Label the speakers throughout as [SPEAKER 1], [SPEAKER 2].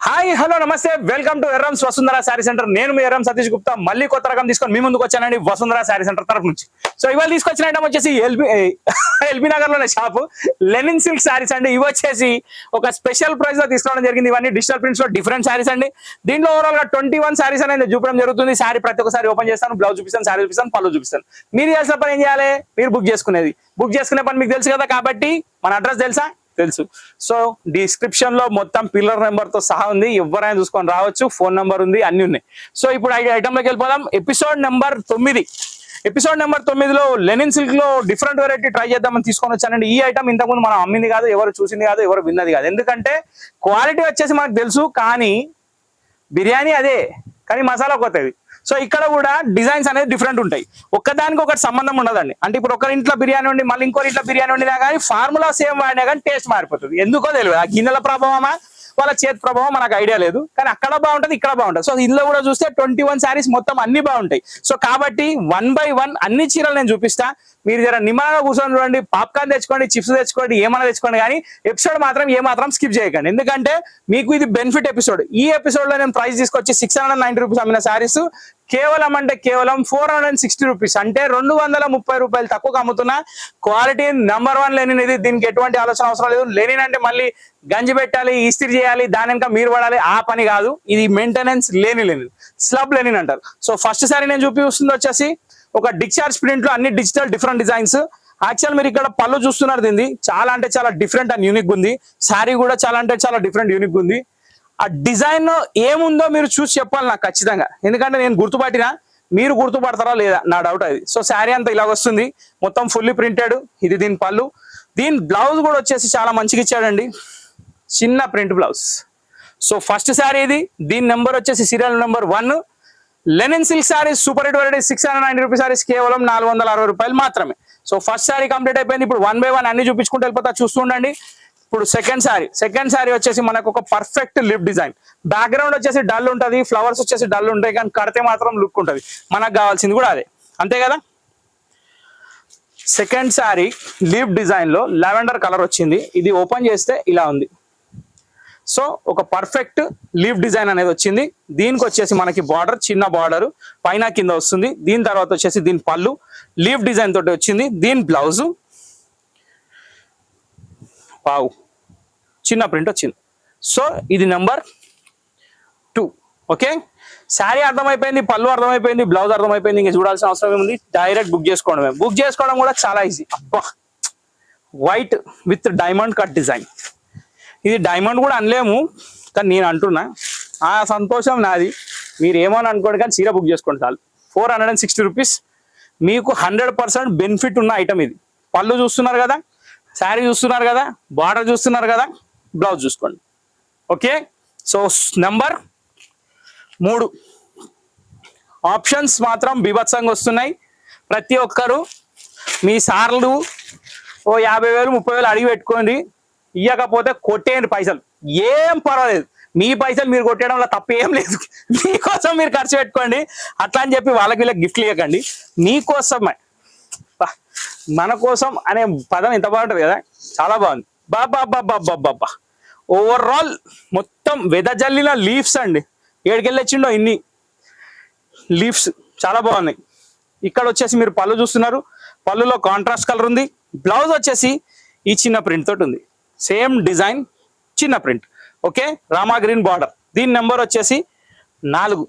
[SPEAKER 1] Hi hello నమస్తే welcome to ఎర్రమ్స్ Vasundhara sari centre. నేను మీ ఎర్రం సతీష్ గుప్తా మళ్ళీ కొత్త రకం తీసుకొని మీ ముందుకు వచ్చానండి వసుంధర శారీ సెంటర్ తరఫు నుంచి. సో ఇవాళ తీసుకొచ్చిన ఐటమ్ వచ్చేసి ఎల్బీ నగర్ లోనే షాపు లెనిన్ సిల్క్ శారీస్ అండి. ఇవి వచ్చేసి ఒక స్పెషల్ ప్రైస్ లో తీసుకోవడం జరిగింది. ఇవన్నీ డిజిటల్ ప్రింట్స్ లో డిఫరెంట్ శారీస్ అండి. దీంట్లో ఓవరాల్ గా 21 శారీస్ అనేది చూపడం జరుగుతుంది. శారీ ప్రతి ఒక్కసారి ఓపెన్ చేస్తాను, బ్లౌజ్ చూపిస్తాను, శారీ చూపిస్తాను, పళ్ళు చూపిస్తాను. మీరు చేయాల్సిన పని ఏం చేయాలి? మీరు బుక్ చేసుకునే పని మీకు తెలుసు కదా, కాబట్టి మన అడ్రస్ తెలుసు. సో డిస్క్రిప్షన్ లో మొత్తం పిల్లర్ నెంబర్ తో సహా ఉంది, ఎవరైనా చూసుకొని రావచ్చు, ఫోన్ నెంబర్ ఉంది, అన్ని ఉన్నాయి. సో ఇప్పుడు ఐటమ్ లోకి వెళ్ళిపోదాం. ఎపిసోడ్ నెంబర్ 9లో లెనిన్ సిల్క్ లో డిఫరెంట్ వెరైటీ ట్రై చేద్దామని తీసుకొని వచ్చానండి. ఈ ఐటమ్ ఇంతకుముందు మనం అమ్మింది కాదు, ఎవరు చూసింది కాదు, ఎవరు విన్నది కాదు. ఎందుకంటే క్వాలిటీ వచ్చేసి మనకు తెలుసు, కానీ బిర్యానీ అదే, కానీ మసాలా కొత్తది. సో ఇక్కడ కూడా డిజైన్స్ అనేది డిఫరెంట్ ఉంటాయి, ఒక్కదానికి ఒకటి సంబంధం ఉండదండి. అంటే ఇప్పుడు ఒకరి ఇంట్లో బిర్యానీ ఉండి మళ్ళీ ఇంకోరి ఇంట్లో బిర్యానీ వండినా కానీ ఫార్ములా సేమ్ వాడినా కానీ టేస్ట్ మారిపోతుంది. ఎందుకో తెలియదు, ఆ గిన్నెల ప్రభావమా వాళ్ళ చేతి ప్రభావం మనకు ఐడియా లేదు, కానీ అక్కడ బాగుంటుంది, ఇక్కడ బాగుంటుంది. సో ఇందులో కూడా చూస్తే 21 శారీస్ మొత్తం అన్ని బాగుంటాయి. సో కాబట్టి 1 by 1 అన్ని చీరలు నేను చూపిస్తా. మీరు జర నిమ్మలంగా కూర్చొని చూడండి, పాప్కార్న్ తెచ్చుకోండి, చిప్స్ తెచ్చుకోండి, ఏమైనా తెచ్చుకోండి, కానీ ఎపిసోడ్ మాత్రం ఏమాత్రం స్కిప్ చేయకండి. ఎందుకంటే మీకు ఇది బెనిఫిట్ ఎపిసోడ్. ఈ ఎపిసోడ్ లో నేను ప్రైస్ తీసుకొచ్చి 690 రూపీస్ అమ్మిన శారీస్ కేవలం 460 రూపీస్, అంటే 230 రూపాయలు తక్కువ అమ్ముతున్నా. క్వాలిటీ నెంబర్ 1 లెనిన్ ఇది, దీనికి ఎటువంటి ఆలోచన అవసరం లేదు. లెనిన్ అంటే మళ్ళీ గంజి పెట్టాలి, ఇస్త్రీ చేయాలి, దాని వెనక మీరు పడాలి, ఆ పని కాదు. ఇది మెయింటెనెన్స్ లేని లెనిన్, స్లబ్ లెనిన్ అంటారు. సో ఫస్ట్ సారీ నేను చూపిస్తుంది వచ్చేసి ఒక డిశ్చార్జ్ ప్రింట్ లో అన్ని డిజిటల్ డిఫరెంట్ డిజైన్స్. యాక్చువల్ మీరు ఇక్కడ పళ్ళు చూస్తున్నారు, దీన్ని చాలా అంటే చాలా డిఫరెంట్ అండ్ యూనిక్ ఉంది. శారీ కూడా చాలా అంటే చాలా డిఫరెంట్ యూనిక్ ఉంది. ఆ డిజైన్ ఏముందో మీరు చూసి చెప్పాలి నాకు ఖచ్చితంగా, ఎందుకంటే నేను గుర్తుపట్టినా మీరు గుర్తుపడతారా లేదా నా డౌట్ అది. సో శారీ అంతా ఇలాగ వస్తుంది, మొత్తం ఫుల్లీ ప్రింటెడ్. ఇది దీని పళ్ళు. దీని బ్లౌజ్ కూడా వచ్చేసి చాలా మంచిగా ఇచ్చాడండి, చిన్న print blouse. So first sari ఇది, దీని నెంబర్ వచ్చేసి serial number 1 Lenin silk saris super hit variety 690 rupees saris కేవలం 460 రూపాయలు మాత్రమే. సో ఫస్ట్ శారీ కంప్లీట్ అయిపోయింది. ఇప్పుడు 1 by 1 అన్ని చూపించుకుంటూ వెళ్ళిపోతా, చూస్తూ ఉండండి. ఇప్పుడు సెకండ్ శారీ వచ్చేసి మనకు ఒక పర్ఫెక్ట్ లిప్ డిజైన్. బ్యాక్గ్రౌండ్ వచ్చేసి డల్ ఉంటుంది, ఫ్లవర్స్ వచ్చేసి డల్ ఉంటాయి, కానీ కడితే మాత్రం లుక్ ఉంటుంది. మనకు కావాల్సింది కూడా అదే, అంతే కదా. సెకండ్ శారీ లిప్ డిజైన్ లో లావెండర్ కలర్ వచ్చింది. ఇది ఓపెన్ చేస్తే ఇలా ఉంది. సో ఒక పర్ఫెక్ట్ లీఫ్ డిజైన్ అనేది వచ్చింది. దీనికి వచ్చేసి మనకి బార్డర్, చిన్న బార్డర్ పైన కింద వస్తుంది. దీని తర్వాత వచ్చేసి దీని పళ్ళు లీఫ్ డిజైన్ తోటి వచ్చింది. దీని బ్లౌజు వావ్ చిన్న ప్రింట్ వచ్చింది. సో ఇది నెంబర్ 2. ఓకే, శారీ అర్థమైపోయింది, పళ్ళు అర్థమైపోయింది, బ్లౌజ్ అర్థమైపోయింది. ఇంకా చూడాల్సిన అవసరం ఏముంది, డైరెక్ట్ బుక్ చేసుకోవడమే. బుక్ చేసుకోవడం కూడా చాలా ఈజీ. అబ్బా, white with diamond cut design. ఇది డైమండ్ కూడా అనలేము, కానీ నేను అంటున్నా, ఆ సంతోషం నాది. మీరు ఏమని అనుకోండి, కానీ చీర బుక్ చేసుకోండి చాలు. 460 రూపీస్ మీకు 100% బెనిఫిట్ ఉన్న ఐటమ్ ఇది. పళ్ళు చూస్తున్నారు కదా, శారీ చూస్తున్నారు కదా, బార్డర్ చూస్తున్నారు కదా, బ్లౌజ్ చూసుకోండి. ఓకే, సో నెంబర్ 3 ఆప్షన్స్ మాత్రం బీభత్సంగా వస్తున్నాయి. ప్రతి ఒక్కరు మీ సార్లు ఓ 50,000 30,000 అడిగి పెట్టుకోండి, ఇవ్వకపోతే కొట్టేయండి పైసలు, ఏం పర్వాలేదు. మీ పైసలు మీరు కొట్టేయడంలో తప్పు ఏం లేదు, మీకోసం మీరు ఖర్చు పెట్టుకోండి. అట్లా అని చెప్పి వాళ్ళకి వీళ్ళకి గిఫ్ట్లు ఇవ్వకండి, మీకోసమే. మన కోసం అనే పదం ఎంత బాగుంటుంది కదా, చాలా బాగుంది. బాబా ఓవరాల్ మొత్తం వెదజల్లిన లీవ్స్ అండి. ఏడుకెళ్ళి వచ్చిండో ఇన్ని లీవ్స్, చాలా బాగున్నాయి. ఇక్కడ వచ్చేసి మీరు పళ్ళు చూస్తున్నారు, పళ్ళులో కాంట్రాస్ట్ కలర్ ఉంది. బ్లౌజ్ వచ్చేసి ఈ చిన్న ప్రింట్ తోటి ఉంది, సేమ్ డిజైన్ చిన్న print. Okay, Rama green border. దీని నెంబర్ వచ్చేసి 4.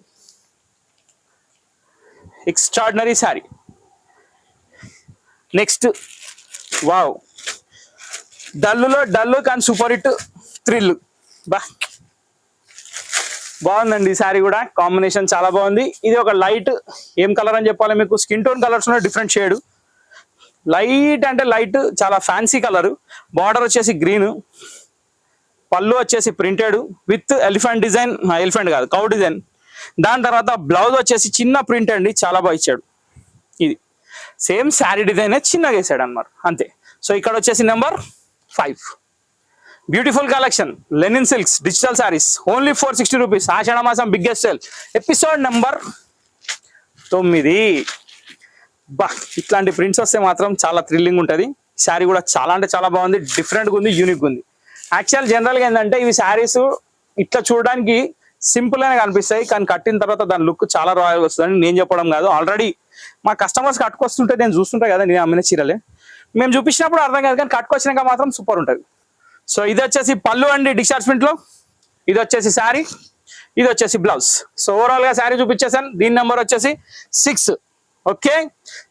[SPEAKER 1] Extraordinary sari. నెక్స్ట్ వావ్, డల్లులో డల్లు కానీ సూపర్ హిట్ థ్రిల్. బాగుందండి ఈ శారీ కూడా, కాంబినేషన్ చాలా బాగుంది. ఇది ఒక లైట్, ఏం కలర్ అని చెప్పాలి మీకు, స్కిన్ టోన్ కలర్స్ ఉన్న డిఫరెంట్ షేడ్. లైట్ అంటే లైట్, చాలా ఫ్యాన్సీ కలర్. బార్డర్ వచ్చేసి గ్రీన్, పళ్ళు వచ్చేసి printed with elephant design, elephant కాదు కౌ డిజైన్. దాని తర్వాత బ్లౌజ్ వచ్చేసి చిన్న ప్రింట్ అండి, చాలా బాగా ఇచ్చాడు. ఇది సేమ్ శారీ డిజైన్ చిన్నగా వేసాడు అన్నమాట, అంతే. సో ఇక్కడ వచ్చేసి number 5 beautiful collection linen silks digital saris only 460 rupees. Ashadha మాసం బిగ్గెస్ట్ సేల్. Episode number 9. బా, ఇట్లాంటి ప్రింట్స్ వస్తే మాత్రం చాలా థ్రిల్లింగ్ ఉంటుంది. శారీ కూడా చాలా అంటే చాలా బాగుంది, డిఫరెంట్గా ఉంది, యూనిక్ ఉంది. యాక్చువల్ జనరల్గా ఏంటంటే ఇవి శారీస్ ఇట్లా చూడడానికి సింపుల్ గానే కనిపిస్తాయి, కానీ కట్టిన తర్వాత దాని లుక్ చాలా రాయల్ వస్తుందని నేను చెప్పడం కాదు, ఆల్రెడీ మా కస్టమర్స్ కట్టుకొస్తుంటే నేను చూస్తుంటా కదా, నేను అమ్మిన చీరలే మేము చూపించినప్పుడు అర్థం కాదు, కానీ కట్టుకొచ్చినాక మాత్రం సూపర్ ఉంటుంది. సో ఇది వచ్చేసి పళ్ళు అండి డిశ్చార్జ్ ప్రింట్ లో, ఇది వచ్చేసి శారీ, ఇది వచ్చేసి బ్లౌజ్. సో ఓవరాల్ గా శారీ చూపించేసాను. దీని నెంబర్ వచ్చేసి 6. ఓకే,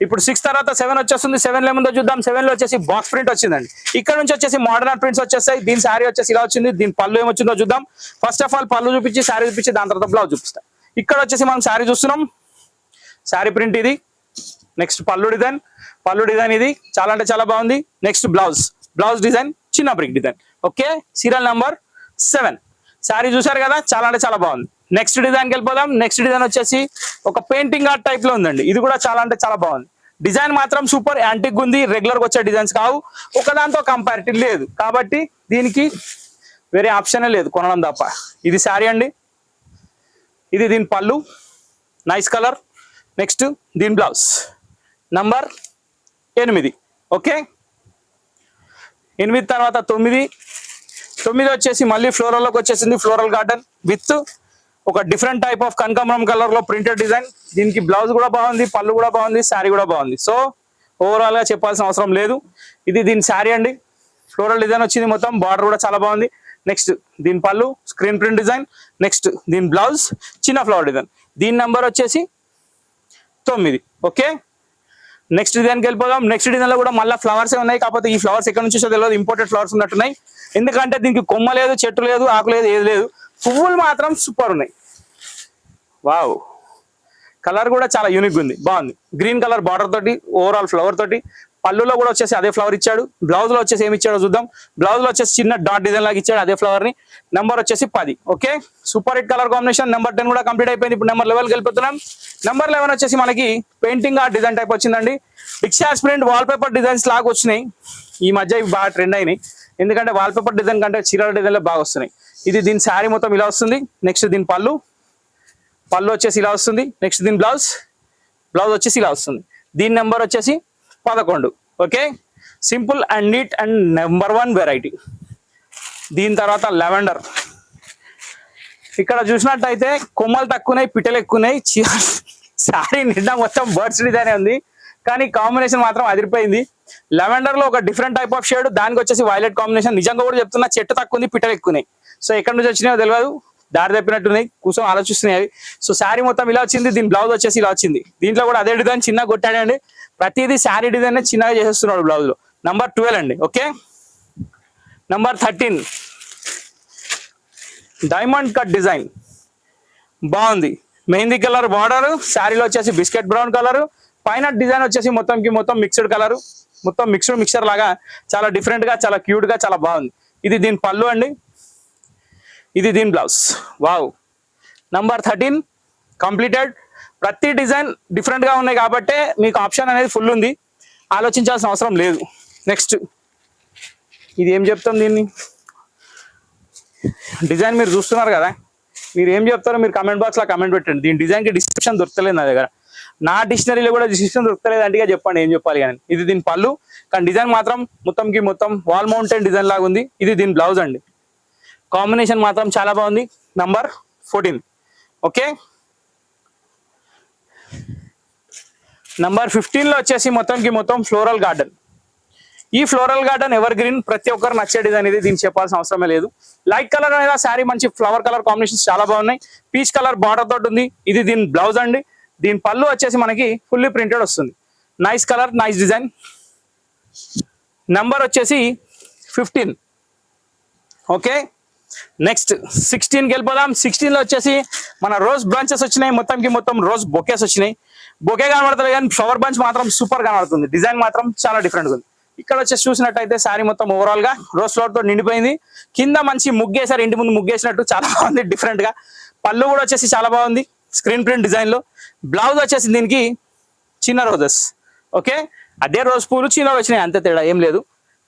[SPEAKER 1] ఇప్పుడు 6 తర్వాత 7 వచ్చేస్తుంది. 7 లో ఏముందో చూద్దాం. 7 లో వచ్చేసి బాక్స్ ప్రింట్ వచ్చిందండి. ఇక్కడ నుంచి వచ్చేసి మోడర్న్ ప్రింట్స్ వచ్చేస్తాయి. దీని శారీ వచ్చేసి ఇలా వచ్చింది. దీని పళ్ళు ఏమొచ్చిందో చూద్దాం. ఫస్ట్ ఆఫ్ ఆల్ పళ్ళు చూపించి శారీ చూపించి దాని తర్వాత బ్లౌజ్ చూపిస్తాం. ఇక్కడ వచ్చేసి మనం శారీ చూస్తున్నాం, శారీ ప్రింట్ ఇది. నెక్స్ట్ పళ్ళు డిజైన్, పళ్ళు డిజైన్ ఇది చాలా అంటే చాలా బాగుంది. నెక్స్ట్ బ్లౌజ్, బ్లౌజ్ డిజైన్ చిన్న brick design. Okay, serial number 7. Sari చూసారు కదా, చాలా అంటే చాలా బాగుంది. నెక్స్ట్ డిజైన్కి వెళ్ళిపోదాం. నెక్స్ట్ డిజైన్ వచ్చేసి ఒక పెయింటింగ్ ఆర్ట్ టైప్ లో ఉందండి. ఇది కూడా చాలా అంటే చాలా బాగుంది. డిజైన్ మాత్రం సూపర్ యాంటిక్ ఉంది. రెగ్యులర్ గా వచ్చే డిజైన్స్ కావు, ఒకదాంతో కంపారిటివ్ లేదు, కాబట్టి దీనికి వేరే ఆప్షనే లేదు కొనడం తప్ప. ఇది శారీ అండి, ఇది దీని పళ్ళు నైస్ కలర్. నెక్స్ట్ దీని బ్లౌజ్ నంబర్ 8. ఓకే, 8 తర్వాత 9. 9 వచ్చేసి మళ్ళీ ఫ్లోరల్ లోకి వచ్చేసింది. ఫ్లోరల్ గార్డెన్ విత్ ఒక డిఫరెంట్ టైప్ ఆఫ్ కనకాంబరం కలర్ లో ప్రింటెడ్ డిజైన్. దీనికి బ్లౌజ్ కూడా బాగుంది, పళ్ళు కూడా బాగుంది, శారీ కూడా బాగుంది. సో ఓవరాల్ గా చెప్పాల్సిన అవసరం లేదు. ఇది దీని శారీ అండి, ఫ్లోరల్ డిజైన్ వచ్చింది మొత్తం. బార్డర్ కూడా చాలా బాగుంది. నెక్స్ట్ దీని పళ్ళు స్క్రీన్ ప్రింట్ డిజైన్. నెక్స్ట్ దీని బ్లౌజ్ చిన్న ఫ్లవర్ డిజైన్. దీని నెంబర్ వచ్చేసి 9. ఓకే, నెక్స్ట్ డిజైన్కి వెళ్ళిపోదాం. నెక్స్ట్ డిజైన్ లో కూడా మళ్ళీ ఫ్లవర్స్ ఉన్నాయి, కాకపోతే ఈ ఫ్లవర్స్ ఎక్కడ నుంచి తెలియదు, ఇంపోర్టెడ్ ఫ్లవర్స్ ఉన్నట్టున్నాయి. ఎందుకంటే దీనికి కొమ్మ లేదు, చెట్టు లేదు, ఆకు లేదు, ఏది లేదు. పువ్వులు మాత్రం సూపర్ ఉన్నాయి. వావ్, కలర్ కూడా చాలా యూనిక్ ఉంది, బాగుంది. గ్రీన్ కలర్ బార్డర్ తోటి ఓవరాల్ ఫ్లవర్ తోటి. పళ్ళులో కూడా వచ్చేసి అదే ఫ్లవర్ ఇచ్చాడు. బ్లౌజ్ లో వచ్చేసి ఏమి ఇచ్చాడో చూద్దాం. బ్లౌజ్ లో వచ్చేసి చిన్న డాట్ డిజైన్ లాగా ఇచ్చాడు అదే ఫ్లవర్ ని. నెంబర్ వచ్చేసి 10. Okay, super hit colour combination. Number 10 కూడా కంప్లీట్ అయిపోయింది. ఇప్పుడు నెంబర్ 11 కి వెళ్ళిపోతున్నాం. నెంబర్ 11 వచ్చేసి మనకి పెయింటింగ్ ఆర్ట్ డిజైన్ టైప్ వచ్చిందండి. Discharge print wall paper designs లాగా వచ్చినాయి. ఈ మధ్య ఇవి బాగా ట్రెండ్ అయినాయి, ఎందుకంటే వాల్ పేపర్ డిజైన్ కంటే చీరల డిజైన్ లో బాగా వస్తున్నాయి. ఇది దీని శారీ మొత్తం ఇలా వస్తుంది. నెక్స్ట్ దీని పళ్ళు, పళ్ళు వచ్చేసి ఇలా వస్తుంది. నెక్స్ట్ దీని బ్లౌజ్, బ్లౌజ్ వచ్చేసి ఇలా వస్తుంది. దీని నెంబర్ వచ్చేసి 11. Okay, simple and neat and number 1 variety. దీని తర్వాత లెవెండర్. ఇక్కడ చూసినట్టయితే కొమ్మలు తక్కువన్నాయి, పిట్టలు ఎక్కువన్నాయి. శారీ నిండా మొత్తం బర్డ్స్ డిజైన్ ఉంది, కానీ కాంబినేషన్ మాత్రం అదిరిపోయింది. లెవెండర్ లో ఒక డిఫరెంట్ టైప్ ఆఫ్ షేడ్, దానికి వచ్చేసి వైలెట్ కాంబినేషన్. నిజంగా కూడా చెప్తున్నా, చెట్టు తక్కువ ఉంది, పిట్టలు ఎక్కువన్నాయి. సో ఎక్కడి నుంచి వచ్చినాయో తెలియదు, దారి తప్పినట్టున్నాయి, కూర్చొని ఆలోచిస్తున్నాయి. సో శారీ మొత్తం ఇలా వచ్చింది. దీని బ్లౌజ్ వచ్చేసి ఇలా వచ్చింది. దీంట్లో కూడా అదే డిజైన్ చిన్నగా కొట్టాడండి. ప్రతిదీ శారీ డిజైన్ చిన్నగా చేసేస్తున్నాడు బ్లౌజ్ లో. నంబర్ 12 అండి. Okay, number 13 diamond cut design బాగుంది. మెహందీ కలర్ బార్డర్, శారీలో వచ్చేసి బిస్కెట్ బ్రౌన్ కలర్, పైన డిజైన్ వచ్చేసి మొత్తం మిక్స్డ్ కలర్, మొత్తం మిక్సర్ లాగా చాలా డిఫరెంట్ గా, చాలా క్యూట్ గా, చాలా బాగుంది. ఇది దీని పళ్ళు అండి, ఇది దీని బ్లౌజ్. Wow, number 13 completed. ప్రతి డిజైన్ డిఫరెంట్ గా ఉన్నాయి కాబట్టి మీకు ఆప్షన్ అనేది ఫుల్ ఉంది, ఆలోచించాల్సిన అవసరం లేదు. నెక్స్ట్ ఇది ఏం చెప్తాం, దీన్ని డిజైన్ మీరు చూస్తున్నారు కదా, మీరు ఏం చెప్తారో మీరు కమెంట్ బాక్స్ లో కమెంట్ పెట్టండి. దీని డిజైన్ కి డిస్క్రిప్షన్ దొరకలేదు నా దగ్గర, నా డిక్షనరీలో కూడా డిస్క్రిప్షన్ దొరకలేదు. అంటే చెప్పండి ఏం చెప్పాలి కానీ. ఇది దీని పళ్ళు, కానీ డిజైన్ మాత్రం మొత్తం వాల్ మౌంటైన్ డిజైన్ లాగా ఉంది. ఇది దీని బ్లౌజ్ అండి. కాంబినేషన్ మాత్రం చాలా బాగుంది. నంబర్ 14. ఓకే, నంబర్ 15 లో వచ్చేసి మొత్తం ఫ్లోరల్ గార్డెన్. ఈ ఫ్లోరల్ గార్డెన్ ఎవర్ గ్రీన్, ప్రతి ఒక్కరు నచ్చే డిజైన్ ఇది, దీనికి చెప్పాల్సిన అవసరమే లేదు. లైట్ కలర్ అనేది శారీ మంచి ఫ్లవర్ కలర్ కాంబినేషన్స్ చాలా బాగున్నాయి. పీచ్ కలర్ బార్డర్ తోటి ఉంది. ఇది దీని బ్లౌజ్ అండి. దీని పళ్ళు వచ్చేసి మనకి ఫుల్లీ ప్రింటెడ్ వస్తుంది. Nice colour, nice design. Number వచ్చేసి 15. ఓకే, నెక్స్ట్ 16కి వెళ్ళిపోదాం. 16 లో వచ్చేసి మన రోజ్ బ్రాంచెస్ వచ్చినాయి. మొత్తం రోజ్ బొకేస్ వచ్చినాయి. బొకే కనబడతలేదు కానీ ఫ్లవర్ బంచ్ మాత్రం సూపర్ కనబడుతుంది. డిజైన్ మాత్రం చాలా డిఫరెంట్ గా ఉంది. ఇక్కడ వచ్చేసి చూసినట్టయితే శారీ మొత్తం ఓవరాల్ గా రోజ్ ఫ్లవర్ తో నిండిపోయింది. కింద మంచి ముగ్గేసారు, ఇంటి ముందు ముగ్గేసినట్టు చాలా బాగుంది డిఫరెంట్ గా. పళ్ళు కూడా వచ్చేసి చాలా బాగుంది స్క్రీన్ ప్రింట్ డిజైన్ లో. బ్లౌజ్ వచ్చేసి దీనికి చిన్న రోజెస్. ఓకే, అదే రోజ్ పూలు చిన్నగా వచ్చినాయి, అంతే తేడా ఏం లేదు,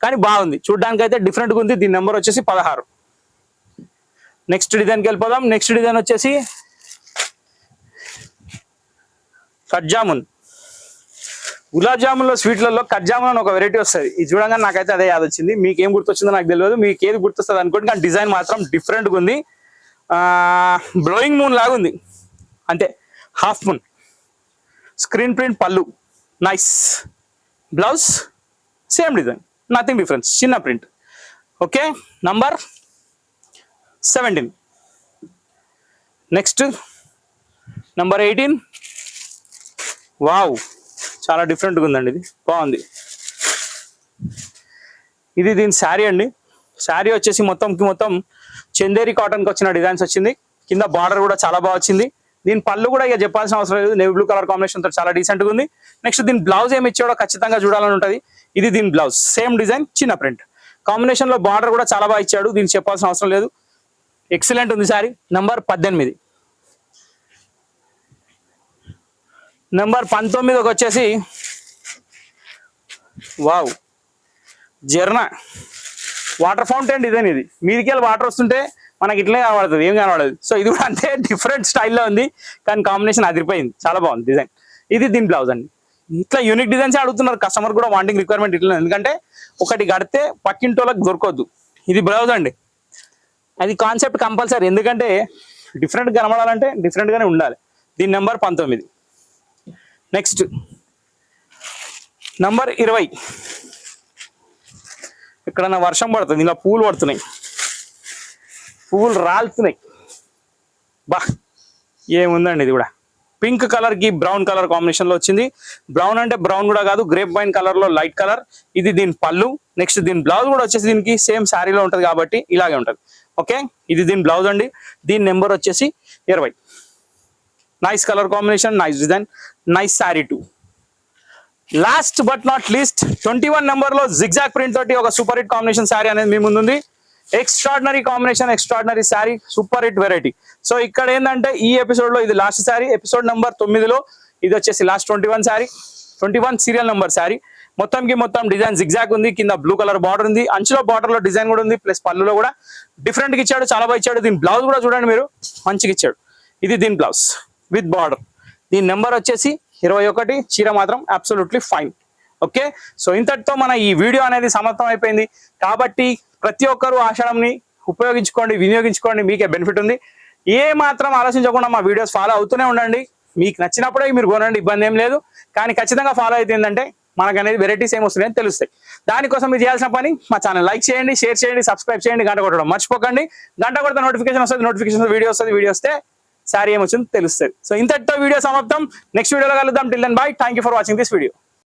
[SPEAKER 1] కానీ బాగుంది చూడడానికి అయితే డిఫరెంట్ గా ఉంది. దీని నెంబర్ వచ్చేసి 16. నెక్స్ట్ డిజైన్కి వెళ్ళిపోదాం. నెక్స్ట్ డిజైన్ వచ్చేసి కట్ జామున్. గులాబ్ జామున్ లో స్వీట్లలో కట్ జామున్ అని ఒక వెరైటీ వస్తుంది. ఇది చూడంగా నాకైతే అదే యాద్ వచ్చింది. మీకు ఏం గుర్తొచ్చిందో నాకు తెలియదు, మీకు ఏది గుర్తొస్తుంది అనుకోండి, కానీ డిజైన్ మాత్రం డిఫరెంట్ గా ఉంది. బ్లోయింగ్ మూన్ లాగా ఉంది అంతే, హాఫ్ మూన్. స్క్రీన్ ప్రింట్ పళ్ళు, nice. Blouse same design, nothing difference, చిన్న print. Okay, number 17. Next number 18. Wow, చాలా డిఫరెంట్గా ఉందండి, ఇది బాగుంది. ఇది దీని శారీ అండి. శారీ వచ్చేసి మొత్తం చందేరి కాటన్కి వచ్చిన డిజైన్స్ వచ్చింది. కింద బార్డర్ కూడా చాలా బాగా వచ్చింది. దీని పళ్ళు కూడా ఇక చెప్పాల్సిన అవసరం లేదు, నేవీ బ్లూ కలర్ కాంబినేషన్తో చాలా డీసెంట్గా ఉంది. నెక్స్ట్ దీని బ్లౌజ్ ఏమి ఇచ్చాడో ఖచ్చితంగా చూడాలని ఉంటుంది. ఇది దీని బ్లౌజ్, సేమ్ డిజైన్, చిన్న ప్రింట్. కాంబినేషన్లో బార్డర్ కూడా చాలా బాగా ఇచ్చాడు, దీనికి చెప్పాల్సిన అవసరం లేదు. ఎక్సలెంట్ ఉంది శారీ. నంబర్ 18. నంబర్ 19 వచ్చేసి వావ్, జర్నా వాటర్ ఫౌంటైన్ డిజైన్. ఇది మీదికెళ్ళి వాటర్ వస్తుంటే మనకి ఇట్లే కనబడుతుంది, ఏం కనబడదు. సో ఇది కూడా అంతే డిఫరెంట్ స్టైల్లో ఉంది, కానీ కాంబినేషన్ అదిరిపోయింది, చాలా బాగుంది డిజైన్. ఇది దీని బ్లౌజ్ అండి. ఇట్లా యూనిక్ డిజైన్స్ అడుగుతున్నారు కస్టమర్ కూడా, వాంటింగ్ రిక్వైర్మెంట్ ఇట్లా, ఎందుకంటే ఒకటి కడితే పక్కింటోళ్ళకి దొరకవద్దు. ఇది బ్లౌజ్ అండి, అది కాన్సెప్ట్ కంపల్సరీ, ఎందుకంటే డిఫరెంట్ కనబడాలంటే డిఫరెంట్గానే ఉండాలి. దీని నెంబర్ 19. Next number 20. ఎక్కడన్నా వర్షం పడుతుంది, ఇంకా పూలు పడుతున్నాయి, పువ్వులు రాలుతున్నాయి. బా, ఏముందండి ఇది కూడా. పింక్ కలర్ కి బ్రౌన్ కలర్ కాంబినేషన్ లో వచ్చింది. బ్రౌన్ అంటే బ్రౌన్ కూడా కాదు, గ్రేప్ వైన్ కలర్ లో లైట్ కలర్. ఇది దీని పళ్ళు. నెక్స్ట్ దీని బ్లౌజ్ కూడా వచ్చేసి దీనికి సేమ్ శారీలో ఉంటుంది కాబట్టి ఇలాగే ఉంటుంది. ఓకే, ఇది దీని బ్లౌజ్ అండి. దీని నెంబర్ వచ్చేసి 20. Nice colour combination, nice design, nice sari two. Last but not least 21 number లో జిగ్జాగ్ ప్రింట్ తోటి ఒక సూపర్ హిట్ కాంబినేషన్ శారీ అనేది మీ ముందుంది. Extraordinary combination, extraordinary sari, super hit variety. So ఇక్కడ ఏంటంటే ఈ ఎపిసోడ్ లో ఇది లాస్ట్ శారీ, ఎపిసోడ్ నెంబర్ 9లో ఇది వచ్చేసి last 21 sari, 21 serial number sari. మొత్తం డిజైన్ జిగ్జాగ్ ఉంది, కింద బ్లూ కలర్ బార్డర్ ఉంది, అంచులో బార్డర్ లో డిజైన్ కూడా ఉంది, ప్లస్ పళ్ళులో కూడా డిఫరెంట్ గా ఇచ్చాడు, చాలా బాగా ఇచ్చాడు. దీని బ్లౌజ్ కూడా చూడండి మీరు, మంచిగా ఇచ్చాడు. ఇది దీని బ్లౌజ్ విత్ బార్డర్. దీని నెంబర్ వచ్చేసి 21. చీర మాత్రం అబ్సల్యూట్లీ ఫైన్. ఓకే, సో ఇంతటితో మన ఈ వీడియో అనేది సమాప్తం అయిపోయింది. కాబట్టి ప్రతి ఒక్కరూ ఆషాఢంని ఉపయోగించుకోండి, వినియోగించుకోండి, మీకే బెనిఫిట్ ఉంది. ఏ మాత్రం ఆలోచించకుండా మా వీడియోస్ ఫాలో అవుతూనే ఉండండి. మీకు నచ్చినప్పుడే మీరు కొనండి, ఇబ్బంది ఏం లేదు. కానీ ఖచ్చితంగా ఫాలో అయితే ఏంటంటే మనకు అనేది వెరైటీస్ ఏం వస్తున్నాయని తెలుస్తాయి. దానికోసం మీరు చేయాల్సిన పని, మా ఛానల్ లైక్ చేయండి, షేర్ చేయండి, సబ్స్క్రైబ్ చేయండి, గంట కొట్టడం మర్చిపోకండి. గంట కొడితే నోటిఫికేషన్ వస్తుంది, నోటిఫికేషన్ వీడియో వస్తుంది, వీడియో వస్తే శారీ ఏమొచ్చింది తెలుస్తుంది. సో ఇంతటితో వీడియో సమాప్తం. నెక్స్ట్ వీడియోలో కలుద్దాం. Till then bye. Thank you for watching this video.